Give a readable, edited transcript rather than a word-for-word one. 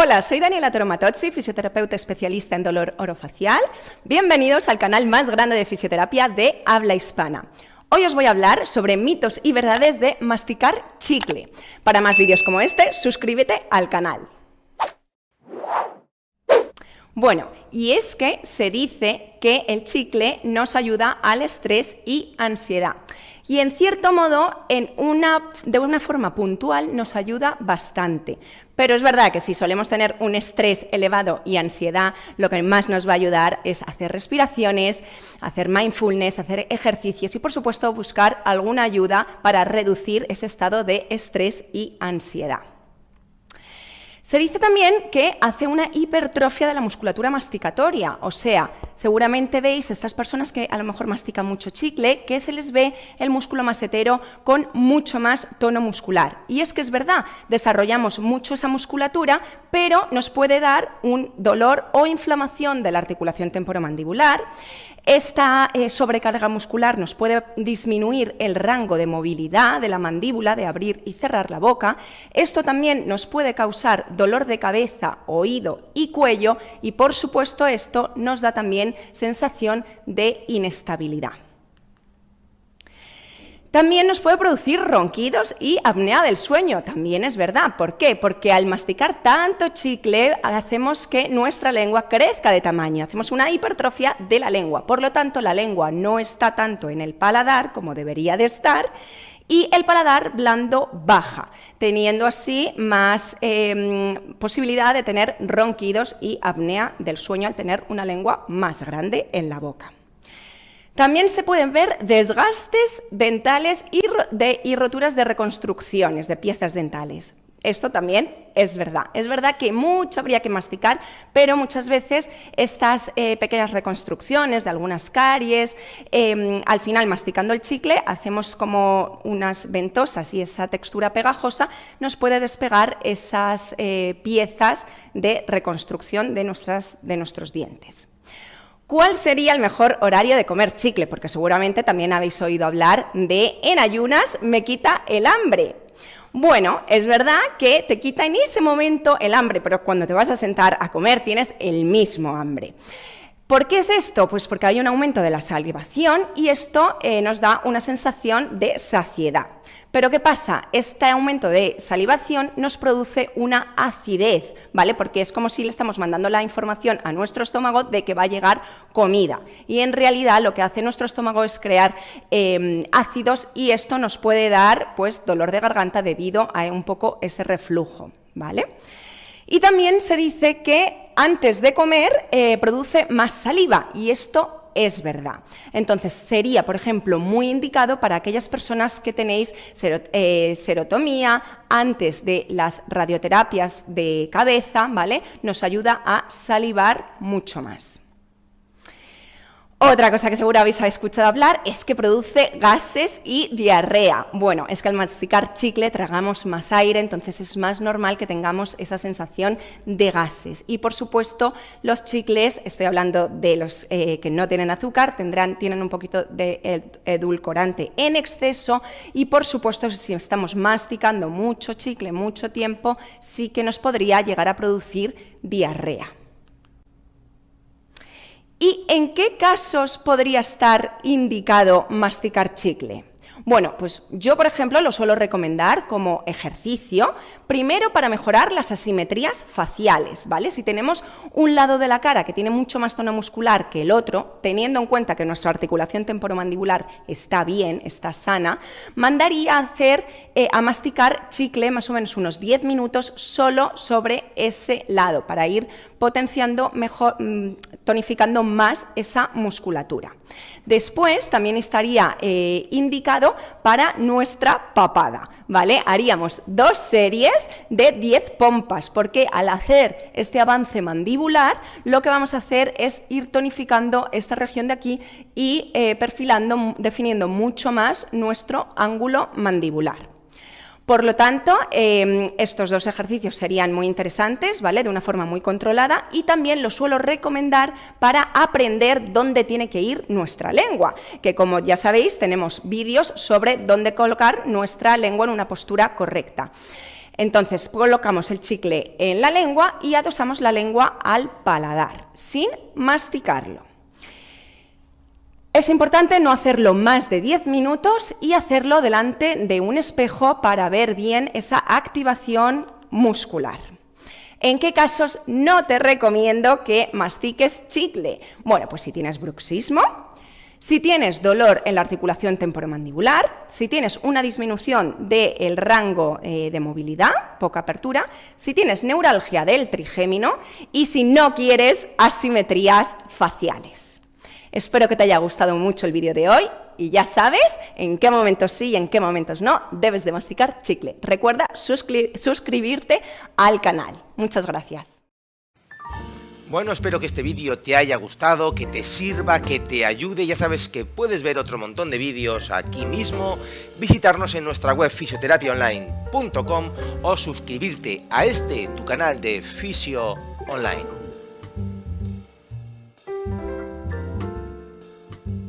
Hola, soy Daniela Toromatozzi, fisioterapeuta especialista en dolor orofacial. Bienvenidos al canal más grande de fisioterapia de habla hispana. Hoy os voy a hablar sobre mitos y verdades de masticar chicle. Para más vídeos como este, suscríbete al canal. Bueno, y es que se dice que el chicle nos ayuda al estrés y ansiedad. Y en cierto modo, de una forma puntual, nos ayuda bastante. Pero es verdad que si solemos tener un estrés elevado y ansiedad, lo que más nos va a ayudar es hacer respiraciones, hacer mindfulness, hacer ejercicios y, por supuesto, buscar alguna ayuda para reducir ese estado de estrés y ansiedad. Se dice también que hace una hipertrofia de la musculatura masticatoria, o sea, seguramente veis estas personas que a lo mejor mastican mucho chicle, que se les ve el músculo masetero con mucho más tono muscular. Y es que es verdad, desarrollamos mucho esa musculatura, pero nos puede dar un dolor o inflamación de la articulación temporomandibular. Esta sobrecarga muscular nos puede disminuir el rango de movilidad de la mandíbula, de abrir y cerrar la boca. Esto también nos puede causar dolor de cabeza, oído y cuello y, por supuesto, esto nos da también sensación de inestabilidad. También nos puede producir ronquidos y apnea del sueño, también es verdad. ¿Por qué? Porque al masticar tanto chicle hacemos que nuestra lengua crezca de tamaño, hacemos una hipertrofia de la lengua. Por lo tanto, la lengua no está tanto en el paladar como debería de estar y el paladar blando baja, teniendo así más posibilidad de tener ronquidos y apnea del sueño al tener una lengua más grande en la boca. También se pueden ver desgastes dentales y roturas de reconstrucciones de piezas dentales. Esto también es verdad. Es verdad que mucho habría que masticar, pero muchas veces estas pequeñas reconstrucciones de algunas caries, al final masticando el chicle hacemos como unas ventosas y esa textura pegajosa nos puede despegar esas piezas de reconstrucción de nuestros dientes. ¿Cuál sería el mejor horario de comer chicle? Porque seguramente también habéis oído hablar de en ayunas me quita el hambre. Bueno, es verdad que te quita en ese momento el hambre, pero cuando te vas a sentar a comer tienes el mismo hambre. ¿Por qué es esto? Pues porque hay un aumento de la salivación y esto nos da una sensación de saciedad. Pero ¿qué pasa? Este aumento de salivación nos produce una acidez, ¿vale? Porque es como si le estamos mandando la información a nuestro estómago de que va a llegar comida. Y en realidad lo que hace nuestro estómago es crear ácidos y esto nos puede dar pues dolor de garganta debido a un poco ese reflujo, ¿vale? Y también se dice que antes de comer produce más saliva y esto es verdad. Entonces sería, por ejemplo, muy indicado para aquellas personas que tenéis serotomía antes de las radioterapias de cabeza, ¿vale? Nos ayuda a salivar mucho más. Otra cosa que seguro habéis escuchado hablar es que produce gases y diarrea. Bueno, es que al masticar chicle tragamos más aire, entonces es más normal que tengamos esa sensación de gases. Y por supuesto, los chicles, estoy hablando de los que no tienen azúcar, tienen un poquito de edulcorante en exceso y por supuesto si estamos masticando mucho chicle, mucho tiempo, sí que nos podría llegar a producir diarrea. ¿Y en qué casos podría estar indicado masticar chicle? Bueno, pues yo, por ejemplo, lo suelo recomendar como ejercicio, primero para mejorar las asimetrías faciales, ¿vale? Si tenemos un lado de la cara que tiene mucho más tono muscular que el otro, teniendo en cuenta que nuestra articulación temporomandibular está bien, está sana, mandaría a masticar chicle más o menos unos 10 minutos solo sobre ese lado, para ir potenciando mejor, tonificando más esa musculatura. Después también estaría indicado para nuestra papada, ¿vale? Haríamos 2 series de 10 pompas, porque al hacer este avance mandibular, lo que vamos a hacer es ir tonificando esta región de aquí y definiendo mucho más nuestro ángulo mandibular. Por lo tanto, estos 2 ejercicios serían muy interesantes, ¿vale? De una forma muy controlada y también los suelo recomendar para aprender dónde tiene que ir nuestra lengua, que como ya sabéis tenemos vídeos sobre dónde colocar nuestra lengua en una postura correcta. Entonces colocamos el chicle en la lengua y adosamos la lengua al paladar, sin masticarlo. Es importante no hacerlo más de 10 minutos y hacerlo delante de un espejo para ver bien esa activación muscular. ¿En qué casos no te recomiendo que mastiques chicle? Bueno, pues si tienes bruxismo, si tienes dolor en la articulación temporomandibular, si tienes una disminución del rango de movilidad, poca apertura, si tienes neuralgia del trigémino y si no quieres asimetrías faciales. Espero que te haya gustado mucho el vídeo de hoy y ya sabes en qué momentos sí y en qué momentos no debes de masticar chicle. Recuerda suscribirte al canal. Muchas gracias. Bueno, espero que este vídeo te haya gustado, que te sirva, que te ayude. Ya sabes que puedes ver otro montón de vídeos aquí mismo, visitarnos en nuestra web fisioterapiaonline.com o suscribirte a tu canal de Fisio Online.